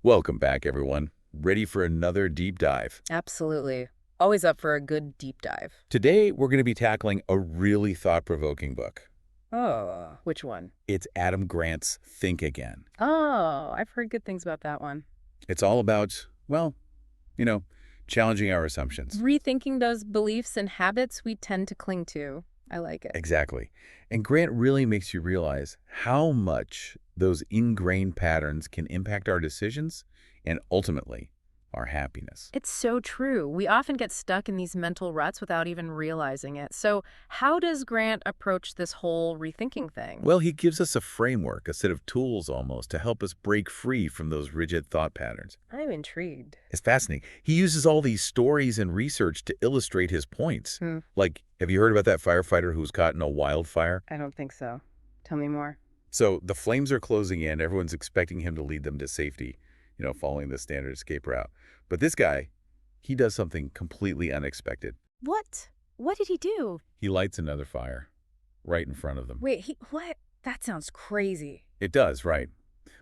Welcome back, everyone. Ready for another deep dive? Absolutely. Always up for a good deep dive. Today, we're going to be tackling a really thought-provoking book. Oh, which one? It's Adam Grant's Think Again. Oh, I've heard good things about that one. It's all about, well, challenging our assumptions. Rethinking those beliefs and habits we tend to cling to. I like it. Exactly. And Grant really makes you realize how much those ingrained patterns can impact our decisions and ultimately our happiness. It's so true. We often get stuck in these mental ruts without even realizing it. So how does Grant approach this whole rethinking thing? Well, he gives us a framework, a set of tools almost, to help us break free from those rigid thought patterns. I'm intrigued. It's fascinating. He uses all these stories and research to illustrate his points. Like, have you heard about that firefighter who was caught in a wildfire? I don't think so. Tell me more. So the flames are closing in. Everyone's expecting him to lead them to safety, following the standard escape route. But this guy, he does something completely unexpected. What? What did he do? He lights another fire right in front of them. Wait, what? That sounds crazy. It does, right?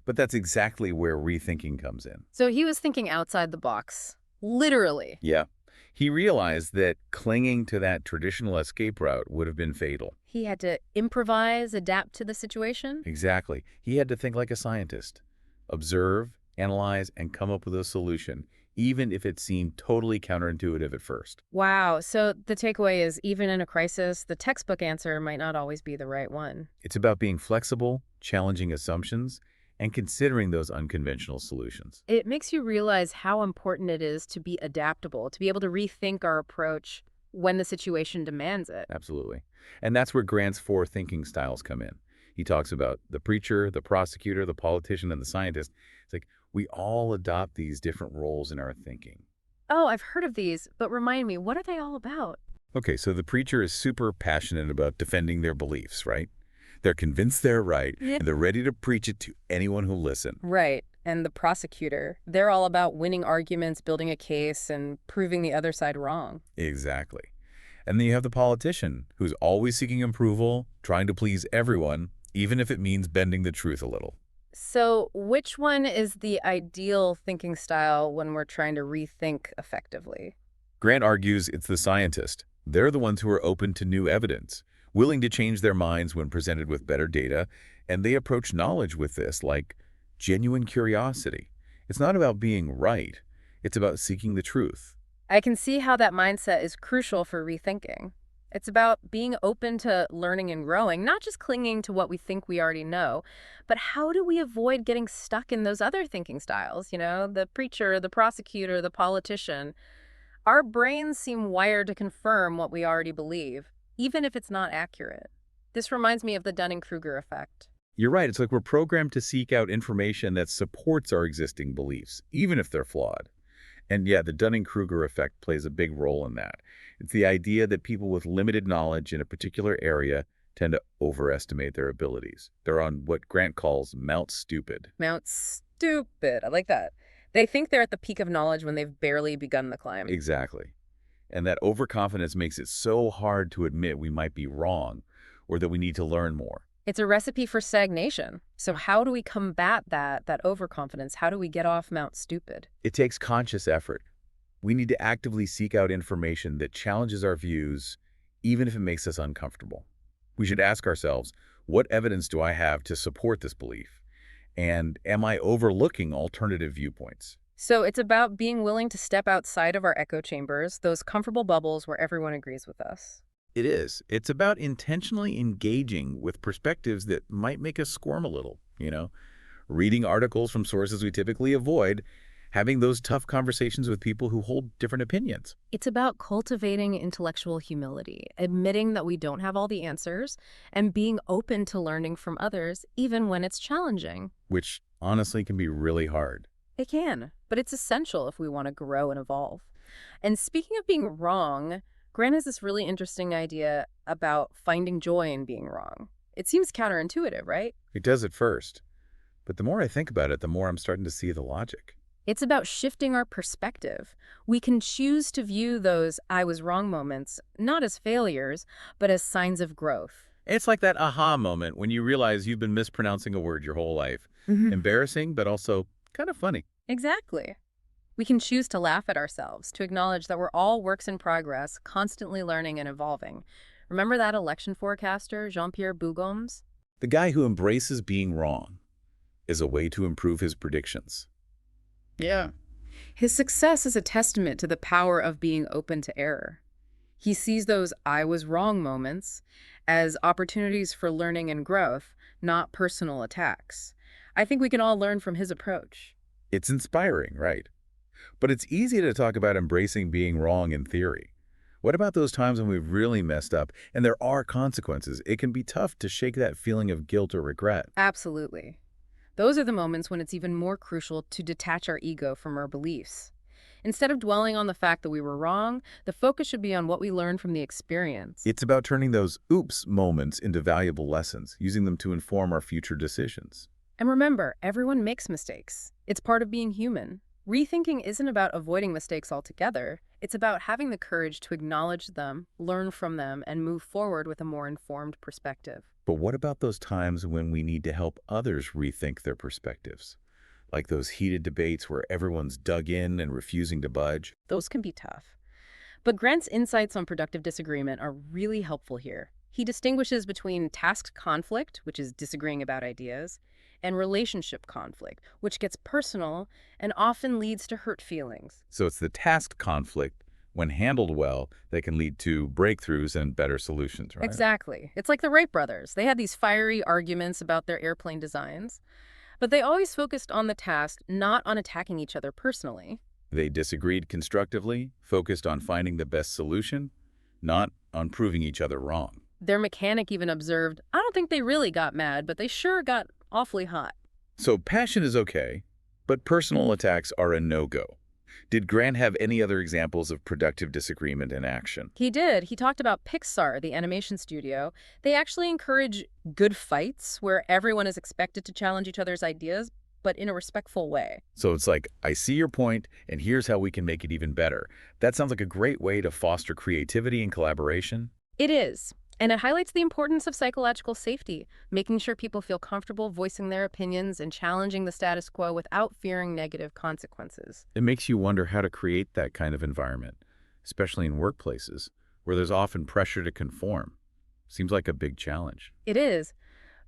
But that's exactly where rethinking comes in. So he was thinking outside the box. Literally. Yeah. He realized that clinging to that traditional escape route would have been fatal. He had to improvise, adapt to the situation? Exactly. He had to think like a scientist. Observe, analyze, and come up with a solution, even if it seemed totally counterintuitive at first. Wow. So the takeaway is, even in a crisis, the textbook answer might not always be the right one. It's about being flexible, challenging assumptions, and considering those unconventional solutions. It makes you realize how important it is to be adaptable, to be able to rethink our approach when the situation demands it. Absolutely. And that's where Grant's four thinking styles come in. He talks about the preacher, the prosecutor, the politician, and the scientist. It's like we all adopt these different roles in our thinking. Oh, I've heard of these, but remind me, what are they all about? Okay, so the preacher is super passionate about defending their beliefs, right? They're convinced they're right, and they're ready to preach it to anyone who'll listen. Right. And the prosecutor, they're all about winning arguments, building a case, and proving the other side wrong. Exactly. And then you have the politician, who's always seeking approval, trying to please everyone, even if it means bending the truth a little. So which one is the ideal thinking style when we're trying to rethink effectively? Grant argues it's the scientist. They're the ones who are open to new evidence, willing to change their minds when presented with better data, and they approach knowledge with this like genuine curiosity. It's not about being right. It's about seeking the truth. I can see how that mindset is crucial for rethinking. It's about being open to learning and growing, not just clinging to what we think we already know, but how do we avoid getting stuck in those other thinking styles, the preacher, the prosecutor, the politician. Our brains seem wired to confirm what we already believe, even if it's not accurate. This reminds me of the Dunning-Kruger effect. You're right. It's like we're programmed to seek out information that supports our existing beliefs, even if they're flawed. And yeah, the Dunning-Kruger effect plays a big role in that. It's the idea that people with limited knowledge in a particular area tend to overestimate their abilities. They're on what Grant calls Mount Stupid. Mount Stupid. I like that. They think they're at the peak of knowledge when they've barely begun the climb. Exactly. And that overconfidence makes it so hard to admit we might be wrong or that we need to learn more. It's a recipe for stagnation. So how do we combat that overconfidence? How do we get off Mount Stupid? It takes conscious effort. We need to actively seek out information that challenges our views, even if it makes us uncomfortable. We should ask ourselves, what evidence do I have to support this belief? And am I overlooking alternative viewpoints? So it's about being willing to step outside of our echo chambers, those comfortable bubbles where everyone agrees with us. It is. It's about intentionally engaging with perspectives that might make us squirm a little, reading articles from sources we typically avoid, having those tough conversations with people who hold different opinions. It's about cultivating intellectual humility, admitting that we don't have all the answers, and being open to learning from others, even when it's challenging. Which honestly can be really hard. It can, but it's essential if we want to grow and evolve. And speaking of being wrong, Grant has this really interesting idea about finding joy in being wrong. It seems counterintuitive, right? It does at first. But the more I think about it, the more I'm starting to see the logic. It's about shifting our perspective. We can choose to view those I was wrong moments not as failures, but as signs of growth. It's like that aha moment when you realize you've been mispronouncing a word your whole life. Embarrassing, but also kind of funny. Exactly. We can choose to laugh at ourselves, to acknowledge that we're all works in progress, constantly learning and evolving. Remember that election forecaster, Jean-Pierre Bougoms? The guy who embraces being wrong is a way to improve his predictions. Yeah. His success is a testament to the power of being open to error. He sees those I was wrong moments as opportunities for learning and growth, not personal attacks. I think we can all learn from his approach. It's inspiring, right? But it's easy to talk about embracing being wrong in theory. What about those times when we've really messed up and there are consequences? It can be tough to shake that feeling of guilt or regret. Absolutely. Those are the moments when it's even more crucial to detach our ego from our beliefs. Instead of dwelling on the fact that we were wrong, the focus should be on what we learned from the experience. It's about turning those oops moments into valuable lessons, using them to inform our future decisions. And remember, everyone makes mistakes. It's part of being human. Rethinking isn't about avoiding mistakes altogether. It's about having the courage to acknowledge them, learn from them, and move forward with a more informed perspective. But what about those times when we need to help others rethink their perspectives? Like those heated debates where everyone's dug in and refusing to budge? Those can be tough. But Grant's insights on productive disagreement are really helpful here. He distinguishes between task conflict, which is disagreeing about ideas, and relationship conflict, which gets personal and often leads to hurt feelings. So it's the task conflict, when handled well, that can lead to breakthroughs and better solutions, right? Exactly. It's like the Wright brothers. They had these fiery arguments about their airplane designs, but they always focused on the task, not on attacking each other personally. They disagreed constructively, focused on finding the best solution, not on proving each other wrong. Their mechanic even observed, I don't think they really got mad, but they sure got awfully hot. So passion is okay, but personal attacks are a no-go. Did Grant have any other examples of productive disagreement in action? He did. He talked about Pixar, the animation studio. They actually encourage good fights where everyone is expected to challenge each other's ideas, but in a respectful way. So it's like, I see your point, and here's how we can make it even better. That sounds like a great way to foster creativity and collaboration. It is. And it highlights the importance of psychological safety, making sure people feel comfortable voicing their opinions and challenging the status quo without fearing negative consequences. It makes you wonder how to create that kind of environment, especially in workplaces, where there's often pressure to conform. Seems like a big challenge. It is.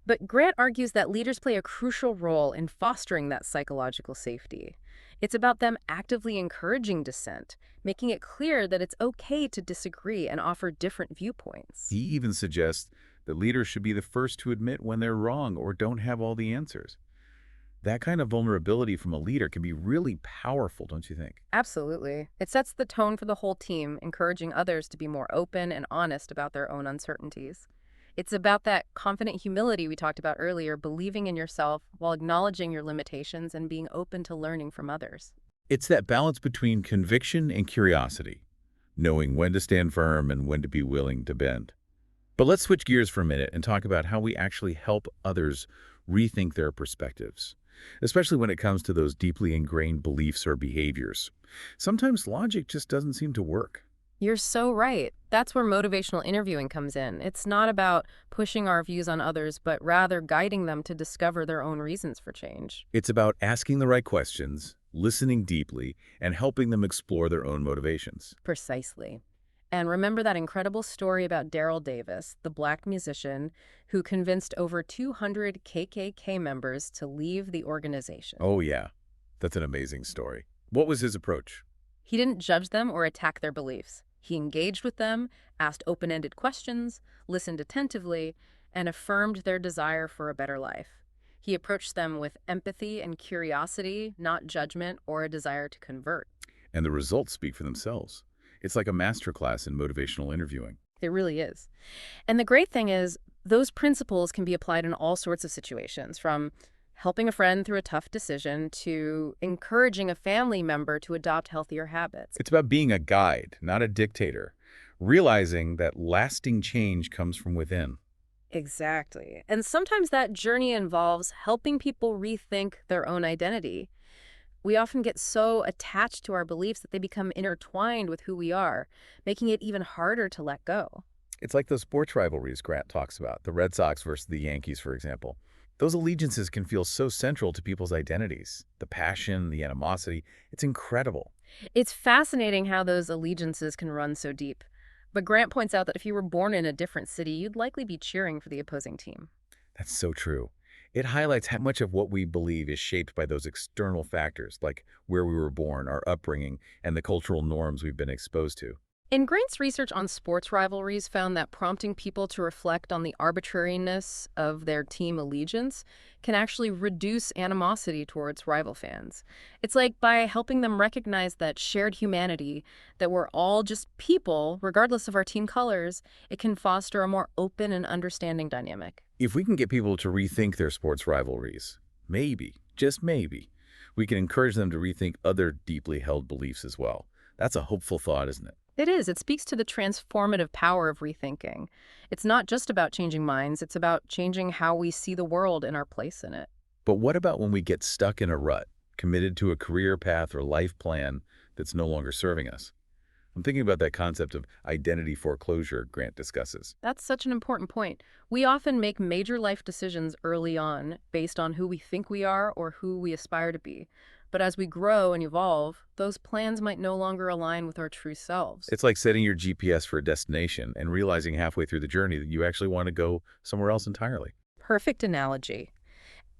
But Grant argues that leaders play a crucial role in fostering that psychological safety. It's about them actively encouraging dissent, making it clear that it's okay to disagree and offer different viewpoints. He even suggests that leaders should be the first to admit when they're wrong or don't have all the answers. That kind of vulnerability from a leader can be really powerful, don't you think? Absolutely. It sets the tone for the whole team, encouraging others to be more open and honest about their own uncertainties. It's about that confident humility we talked about earlier, believing in yourself while acknowledging your limitations and being open to learning from others. It's that balance between conviction and curiosity, knowing when to stand firm and when to be willing to bend. But let's switch gears for a minute and talk about how we actually help others rethink their perspectives, especially when it comes to those deeply ingrained beliefs or behaviors. Sometimes logic just doesn't seem to work. You're so right. That's where motivational interviewing comes in. It's not about pushing our views on others, but rather guiding them to discover their own reasons for change. It's about asking the right questions, listening deeply, and helping them explore their own motivations. Precisely. And remember that incredible story about Daryl Davis, the Black musician who convinced over 200 KKK members to leave the organization. Oh yeah, that's an amazing story. What was his approach? He didn't judge them or attack their beliefs. He engaged with them, asked open-ended questions, listened attentively, and affirmed their desire for a better life. He approached them with empathy and curiosity, not judgment or a desire to convert. And the results speak for themselves. It's like a masterclass in motivational interviewing. It really is. And the great thing is, those principles can be applied in all sorts of situations, from helping a friend through a tough decision to encouraging a family member to adopt healthier habits. It's about being a guide, not a dictator, realizing that lasting change comes from within. Exactly. And sometimes that journey involves helping people rethink their own identity. We often get so attached to our beliefs that they become intertwined with who we are, making it even harder to let go. It's like those sports rivalries Grant talks about, the Red Sox versus the Yankees, for example. Those allegiances can feel so central to people's identities. The passion, the animosity, it's incredible. It's fascinating how those allegiances can run so deep. But Grant points out that if you were born in a different city, you'd likely be cheering for the opposing team. That's so true. It highlights how much of what we believe is shaped by those external factors, like where we were born, our upbringing, and the cultural norms we've been exposed to. And Grant's research on sports rivalries found that prompting people to reflect on the arbitrariness of their team allegiance can actually reduce animosity towards rival fans. It's like by helping them recognize that shared humanity, that we're all just people, regardless of our team colors, it can foster a more open and understanding dynamic. If we can get people to rethink their sports rivalries, maybe, just maybe, we can encourage them to rethink other deeply held beliefs as well. That's a hopeful thought, isn't it? It is. It speaks to the transformative power of rethinking. It's not just about changing minds, it's about changing how we see the world and our place in it. But what about when we get stuck in a rut, committed to a career path or life plan that's no longer serving us? I'm thinking about that concept of identity foreclosure Grant discusses. That's such an important point. We often make major life decisions early on based on who we think we are or who we aspire to be. But as we grow and evolve, those plans might no longer align with our true selves. It's like setting your GPS for a destination and realizing halfway through the journey that you actually want to go somewhere else entirely. Perfect analogy.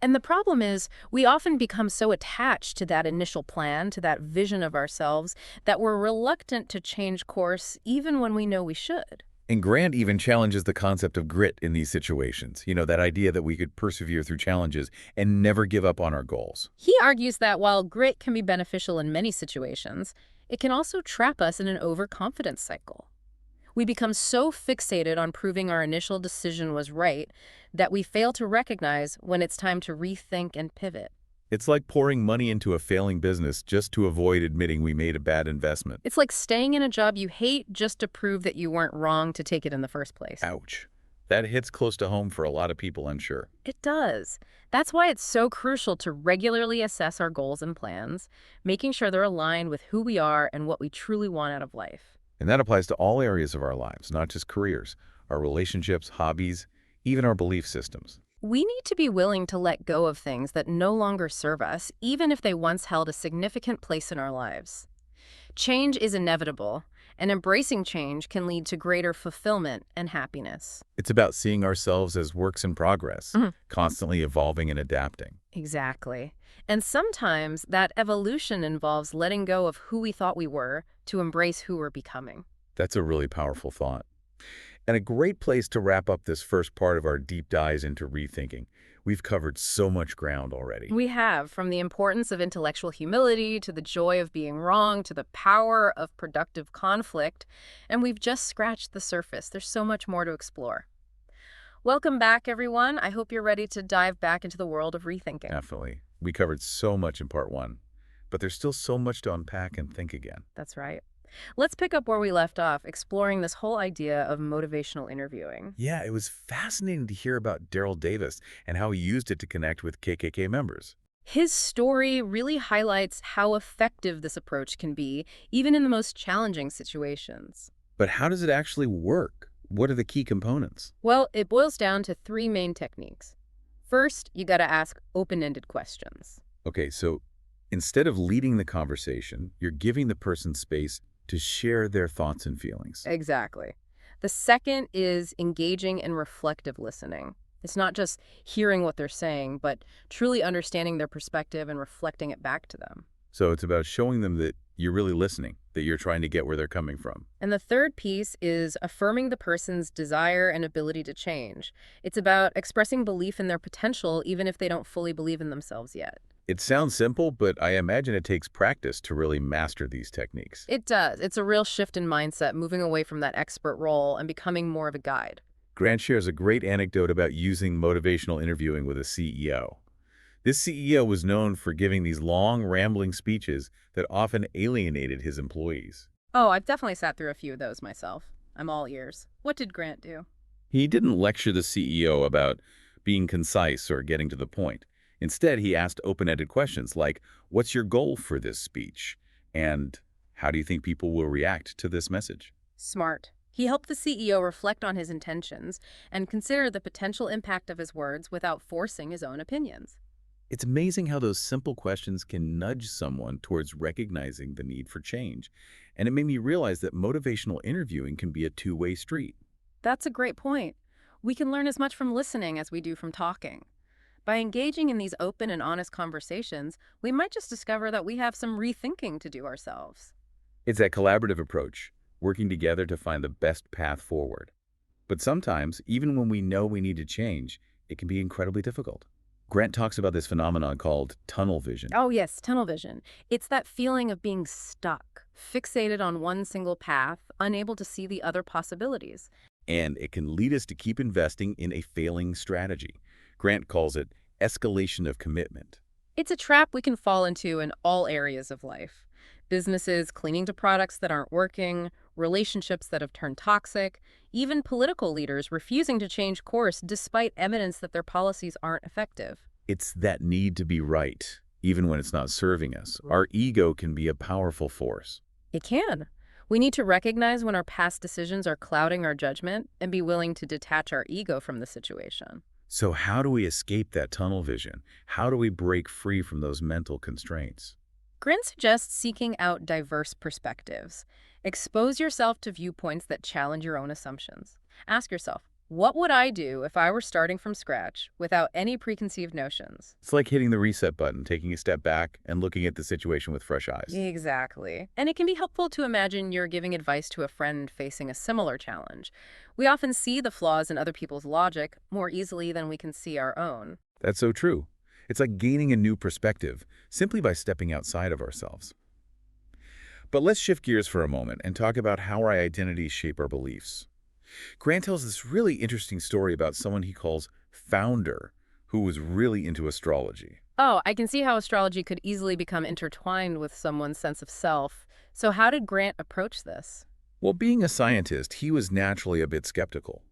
And the problem is, we often become so attached to that initial plan, to that vision of ourselves, that we're reluctant to change course even when we know we should. And Grant even challenges the concept of grit in these situations. You know, that idea that we could persevere through challenges and never give up on our goals. He argues that while grit can be beneficial in many situations, it can also trap us in an overconfidence cycle. We become so fixated on proving our initial decision was right that we fail to recognize when it's time to rethink and pivot. It's like pouring money into a failing business just to avoid admitting we made a bad investment. It's like staying in a job you hate just to prove that you weren't wrong to take it in the first place. Ouch. That hits close to home for a lot of people, I'm sure. It does. That's why it's so crucial to regularly assess our goals and plans, making sure they're aligned with who we are and what we truly want out of life. And that applies to all areas of our lives, not just careers, our relationships, hobbies, even our belief systems. We need to be willing to let go of things that no longer serve us, even if they once held a significant place in our lives. Change is inevitable, and embracing change can lead to greater fulfillment and happiness. It's about seeing ourselves as works in progress, constantly evolving and adapting. Exactly. And sometimes that evolution involves letting go of who we thought we were to embrace who we're becoming. That's a really powerful thought. And a great place to wrap up this first part of our deep dives into rethinking. We've covered so much ground already. We have, from the importance of intellectual humility to the joy of being wrong to the power of productive conflict, and we've just scratched the surface. There's so much more to explore. Welcome back, everyone. I hope you're ready to dive back into the world of rethinking. Definitely. We covered so much in part one, but there's still so much to unpack and think again. That's right. Let's pick up where we left off, exploring this whole idea of motivational interviewing. Yeah, it was fascinating to hear about Daryl Davis and how he used it to connect with KKK members. His story really highlights how effective this approach can be, even in the most challenging situations. But how does it actually work? What are the key components? Well, it boils down to three main techniques. First, you got to ask open-ended questions. Okay, so instead of leading the conversation, you're giving the person space to share their thoughts and feelings. Exactly. The second is engaging and reflective listening. It's not just hearing what they're saying, but truly understanding their perspective and reflecting it back to them. So it's about showing them that you're really listening, that you're trying to get where they're coming from. And the third piece is affirming the person's desire and ability to change. It's about expressing belief in their potential, even if they don't fully believe in themselves yet. It sounds simple, but I imagine it takes practice to really master these techniques. It does. It's a real shift in mindset, moving away from that expert role and becoming more of a guide. Grant shares a great anecdote about using motivational interviewing with a CEO. This CEO was known for giving these long, rambling speeches that often alienated his employees. Oh, I've definitely sat through a few of those myself. I'm all ears. What did Grant do? He didn't lecture the CEO about being concise or getting to the point. Instead, he asked open-ended questions like, what's your goal for this speech? And how do you think people will react to this message? Smart. He helped the CEO reflect on his intentions and consider the potential impact of his words without forcing his own opinions. It's amazing how those simple questions can nudge someone towards recognizing the need for change. And it made me realize that motivational interviewing can be a two-way street. That's a great point. We can learn as much from listening as we do from talking. By engaging in these open and honest conversations, we might just discover that we have some rethinking to do ourselves. It's that collaborative approach, working together to find the best path forward. But sometimes, even when we know we need to change, it can be incredibly difficult. Grant talks about this phenomenon called tunnel vision. Oh yes, tunnel vision. It's that feeling of being stuck, fixated on one single path, unable to see the other possibilities. And it can lead us to keep investing in a failing strategy. Grant calls it escalation of commitment. It's a trap we can fall into in all areas of life. Businesses clinging to products that aren't working, relationships that have turned toxic, even political leaders refusing to change course despite evidence that their policies aren't effective. It's that need to be right, even when it's not serving us. Our ego can be a powerful force. It can. We need to recognize when our past decisions are clouding our judgment and be willing to detach our ego from the situation. So how do we escape that tunnel vision? How do we break free from those mental constraints? Grant suggests seeking out diverse perspectives. Expose yourself to viewpoints that challenge your own assumptions. Ask yourself, what would I do if I were starting from scratch without any preconceived notions? It's like hitting the reset button, taking a step back and looking at the situation with fresh eyes. Exactly. And it can be helpful to imagine you're giving advice to a friend facing a similar challenge. We often see the flaws in other people's logic more easily than we can see our own. That's so true. It's like gaining a new perspective simply by stepping outside of ourselves. But let's shift gears for a moment and talk about how our identities shape our beliefs. Grant tells this really interesting story about someone he calls Founder, who was really into astrology. Oh, I can see how astrology could easily become intertwined with someone's sense of self. So how did Grant approach this? Well, being a scientist, he was naturally a bit skeptical.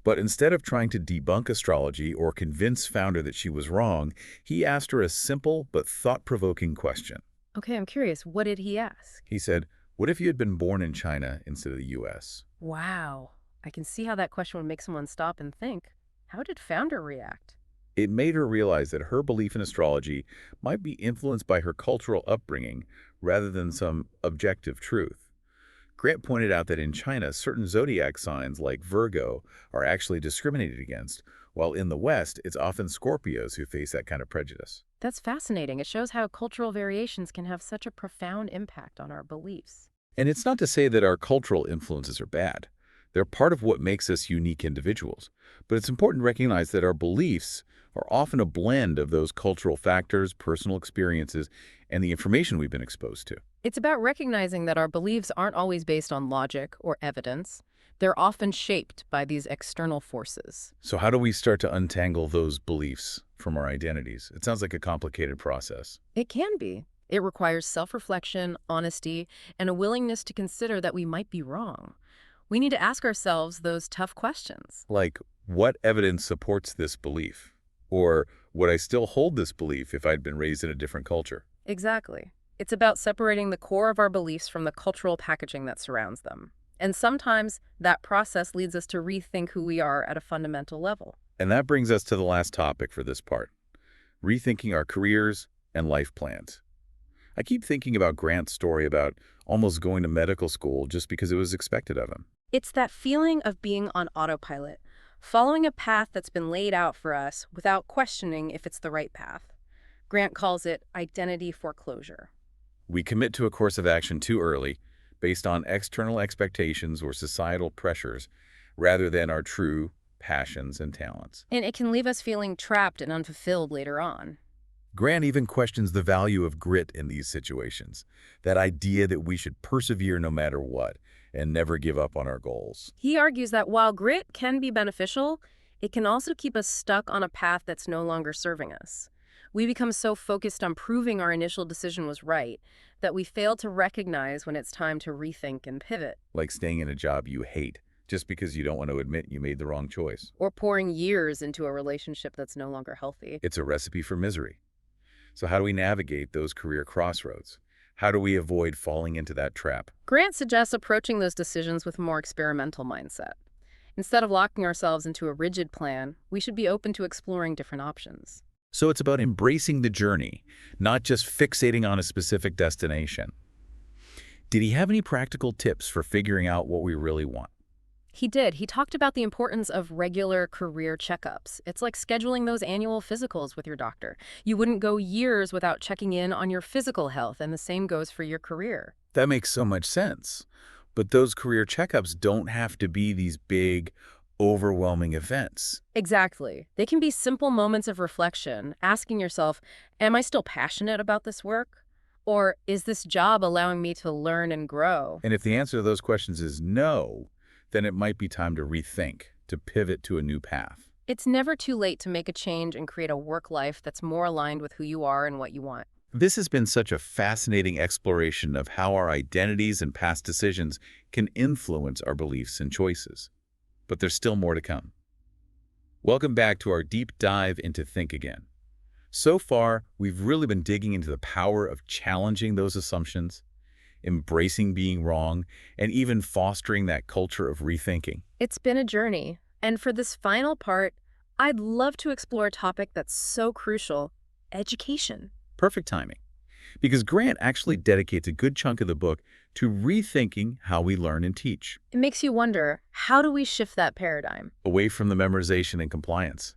But instead of trying to debunk astrology or convince Founder that she was wrong, he asked her a simple but thought-provoking question. Okay, I'm curious. What did he ask? He said, "What if you had been born in China instead of the U.S.?" Wow. I can see how that question would make someone stop and think. How did Founder react? It made her realize that her belief in astrology might be influenced by her cultural upbringing rather than some objective truth. Grant pointed out that in China, certain zodiac signs like Virgo are actually discriminated against, while in the West, it's often Scorpios who face that kind of prejudice. That's fascinating. It shows how cultural variations can have such a profound impact on our beliefs. And it's not to say that our cultural influences are bad. They're part of what makes us unique individuals. But it's important to recognize that our beliefs are often a blend of those cultural factors, personal experiences, and the information we've been exposed to. It's about recognizing that our beliefs aren't always based on logic or evidence. They're often shaped by these external forces. So how do we start to untangle those beliefs from our identities? It sounds like a complicated process. It can be. It requires self-reflection, honesty, and a willingness to consider that we might be wrong. We need to ask ourselves those tough questions. Like, what evidence supports this belief? Or would I still hold this belief if I'd been raised in a different culture? Exactly. It's about separating the core of our beliefs from the cultural packaging that surrounds them. And sometimes that process leads us to rethink who we are at a fundamental level. And that brings us to the last topic for this part, rethinking our careers and life plans. I keep thinking about Grant's story about almost going to medical school just because it was expected of him. It's that feeling of being on autopilot, following a path that's been laid out for us without questioning if it's the right path. Grant calls it identity foreclosure. We commit to a course of action too early, based on external expectations or societal pressures, rather than our true passions and talents. And it can leave us feeling trapped and unfulfilled later on. Grant even questions the value of grit in these situations, that idea that we should persevere no matter what and never give up on our goals. He argues that while grit can be beneficial, it can also keep us stuck on a path that's no longer serving us. We become so focused on proving our initial decision was right that we fail to recognize when it's time to rethink and pivot. Like staying in a job you hate just because you don't want to admit you made the wrong choice. Or pouring years into a relationship that's no longer healthy. It's a recipe for misery. So how do we navigate those career crossroads? How do we avoid falling into that trap? Grant suggests approaching those decisions with a more experimental mindset. Instead of locking ourselves into a rigid plan, we should be open to exploring different options. So it's about embracing the journey, not just fixating on a specific destination. Did he have any practical tips for figuring out what we really want? He did. He talked about the importance of regular career checkups. It's like scheduling those annual physicals with your doctor. You wouldn't go years without checking in on your physical health, and the same goes for your career. That makes so much sense. But those career checkups don't have to be these big, overwhelming events. Exactly. They can be simple moments of reflection, asking yourself, am I still passionate about this work? Or is this job allowing me to learn and grow? And if the answer to those questions is no, then it might be time to rethink, to pivot to a new path. It's never too late to make a change and create a work life that's more aligned with who you are and what you want. This has been such a fascinating exploration of how our identities and past decisions can influence our beliefs and choices. But there's still more to come. Welcome back to our deep dive into Think Again. So far, we've really been digging into the power of challenging those assumptions, embracing being wrong, and even fostering that culture of rethinking. It's been a journey, and for this final part, I'd love to explore a topic that's so crucial: education. Perfect timing, because Grant actually dedicates a good chunk of the book to rethinking how we learn and teach. It makes you wonder, how do we shift that paradigm? Away from the memorization and compliance.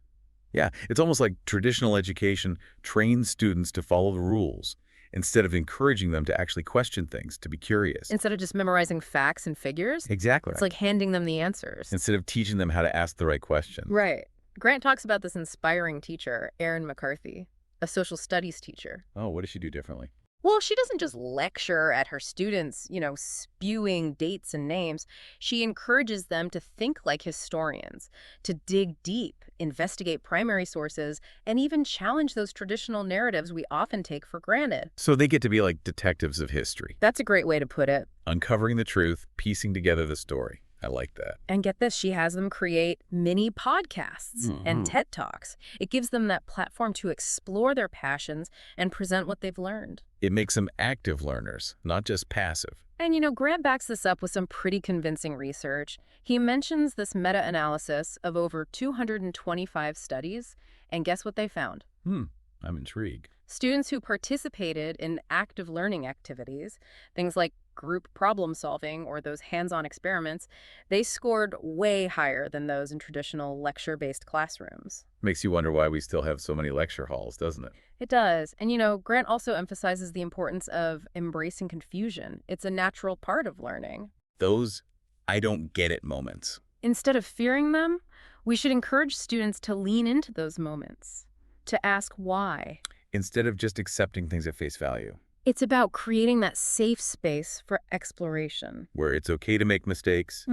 Yeah, it's almost like traditional education trains students to follow the rules, instead of encouraging them to actually question things, to be curious. Instead of just memorizing facts and figures, Exactly it's right. like handing them the answers. Instead of teaching them how to ask the right questions. Right. Grant talks about this inspiring teacher, Erin McCarthy, a social studies teacher. Oh, what does she do differently? Well, she doesn't just lecture at her students, spewing dates and names. She encourages them to think like historians, to dig deep, investigate primary sources, and even challenge those traditional narratives we often take for granted. So they get to be like detectives of history, That's a great way to put it. uncovering the truth, piecing together the story. I like that. And get this, she has them create mini podcasts and TED Talks. It gives them that platform to explore their passions and present what they've learned. It makes them active learners, not just passive. And Grant backs this up with some pretty convincing research. He mentions this meta-analysis of over 225 studies, and guess what they found? I'm intrigued. Students who participated in active learning activities, things like group problem solving or those hands-on experiments, they scored way higher than those in traditional lecture-based classrooms. Makes you wonder why we still have so many lecture halls, doesn't it? It does. And Grant also emphasizes the importance of embracing confusion. It's a natural part of learning. Those I don't get it moments. Instead of fearing them, we should encourage students to lean into those moments, to ask why. Instead of just accepting things at face value. It's about creating that safe space for exploration. Where it's okay to make mistakes,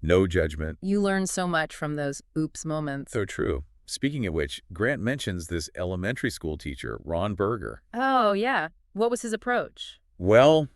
no judgment. You learn so much from those oops moments. So true. Speaking of which, Grant mentions this elementary school teacher, Ron Berger. Oh, yeah. What was his approach? Well,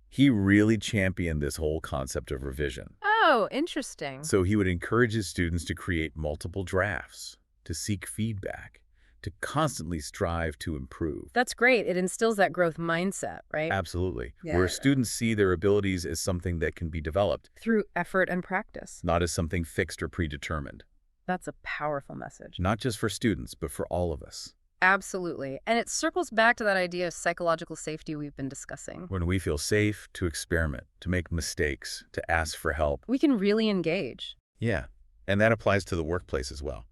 he really championed this whole concept of revision. Oh, interesting. So he would encourage his students to create multiple drafts, to seek feedback, to constantly strive to improve. That's great. It instills that growth mindset, right? Absolutely. Yeah. Where students see their abilities as something that can be developed, Through effort and practice. not as something fixed or predetermined. That's a powerful message. Not just for students, but for all of us. Absolutely. And it circles back to that idea of psychological safety we've been discussing. When we feel safe to experiment, to make mistakes, to ask for help. We can really engage. Yeah, and that applies to the workplace as well.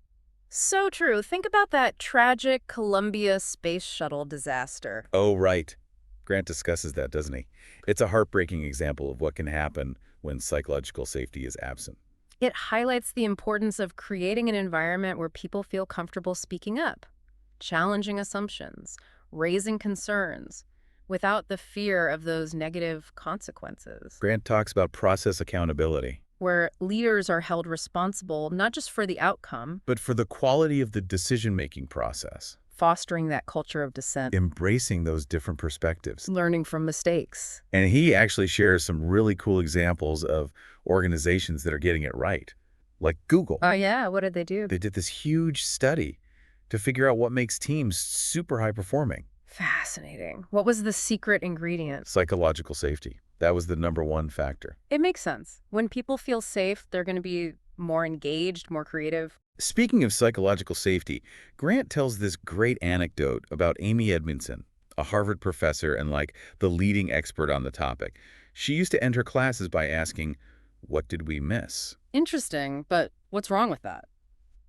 So true. Think about that tragic Columbia space shuttle disaster. Oh, right. Grant discusses that, doesn't he? It's a heartbreaking example of what can happen when psychological safety is absent. It highlights the importance of creating an environment where people feel comfortable speaking up, challenging assumptions, raising concerns, without the fear of those negative consequences. Grant talks about process accountability, Where leaders are held responsible not just for the outcome, but for the quality of the decision-making process, fostering that culture of dissent, embracing those different perspectives. learning from mistakes. And he actually shares some really cool examples of organizations that are getting it right, like Google. Oh, yeah. What did they do? They did this huge study to figure out what makes teams super high-performing. Fascinating. What was the secret ingredient? Psychological safety. That was the #1 factor. It makes sense. When people feel safe, they're going to be more engaged, more creative. Speaking of psychological safety, Grant tells this great anecdote about Amy Edmondson, a Harvard professor and the leading expert on the topic. She used to end her classes by asking, "What did we miss?" Interesting, but what's wrong with that?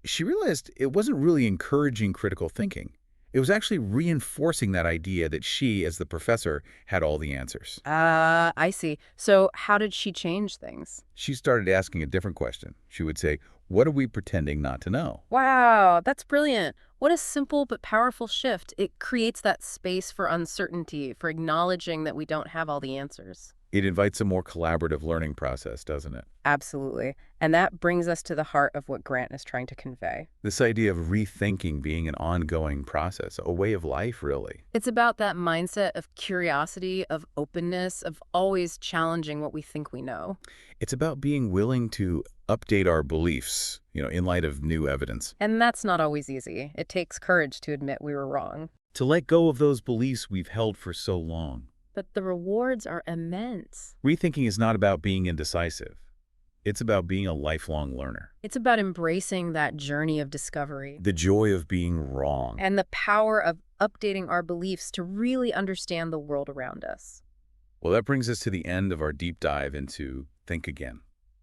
She realized it wasn't really encouraging critical thinking. It was actually reinforcing that idea that she, as the professor, had all the answers. I see. So how did she change things? She started asking a different question. She would say, "What are we pretending not to know?" Wow, that's brilliant. What a simple but powerful shift. It creates that space for uncertainty, for acknowledging that we don't have all the answers. It invites a more collaborative learning process, doesn't it? Absolutely. And that brings us to the heart of what Grant is trying to convey. This idea of rethinking being an ongoing process, a way of life, really. It's about that mindset of curiosity, of openness, of always challenging what we think we know. It's about being willing to update our beliefs, in light of new evidence. And that's not always easy. It takes courage to admit we were wrong. To let go of those beliefs we've held for so long. But the rewards are immense. Rethinking is not about being indecisive. It's about being a lifelong learner. It's about embracing that journey of discovery. The joy of being wrong. And the power of updating our beliefs to really understand the world around us. Well, that brings us to the end of our deep dive into Think Again.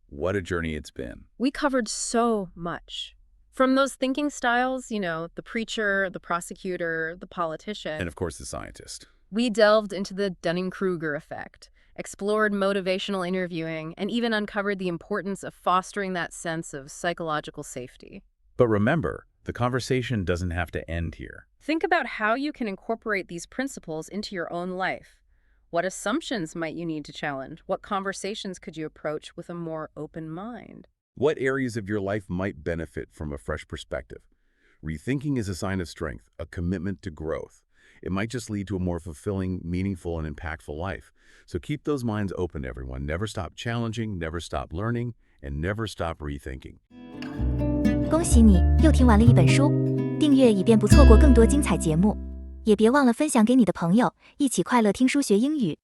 What a journey it's been. We covered so much. From those thinking styles, the preacher, the prosecutor, the politician. And of course, the scientist. We delved into the Dunning-Kruger effect, explored motivational interviewing, and even uncovered the importance of fostering that sense of psychological safety. But remember, the conversation doesn't have to end here. Think about how you can incorporate these principles into your own life. What assumptions might you need to challenge? What conversations could you approach with a more open mind? What areas of your life might benefit from a fresh perspective? Rethinking is a sign of strength, a commitment to growth. It might just lead to a more fulfilling, meaningful, and impactful life. So keep those minds open, everyone. Never stop challenging, never stop learning, and never stop rethinking. 恭喜你又听完了一本书，订阅以便不错过更多精彩节目，也别忘了分享给你的朋友，一起快乐听书学英语。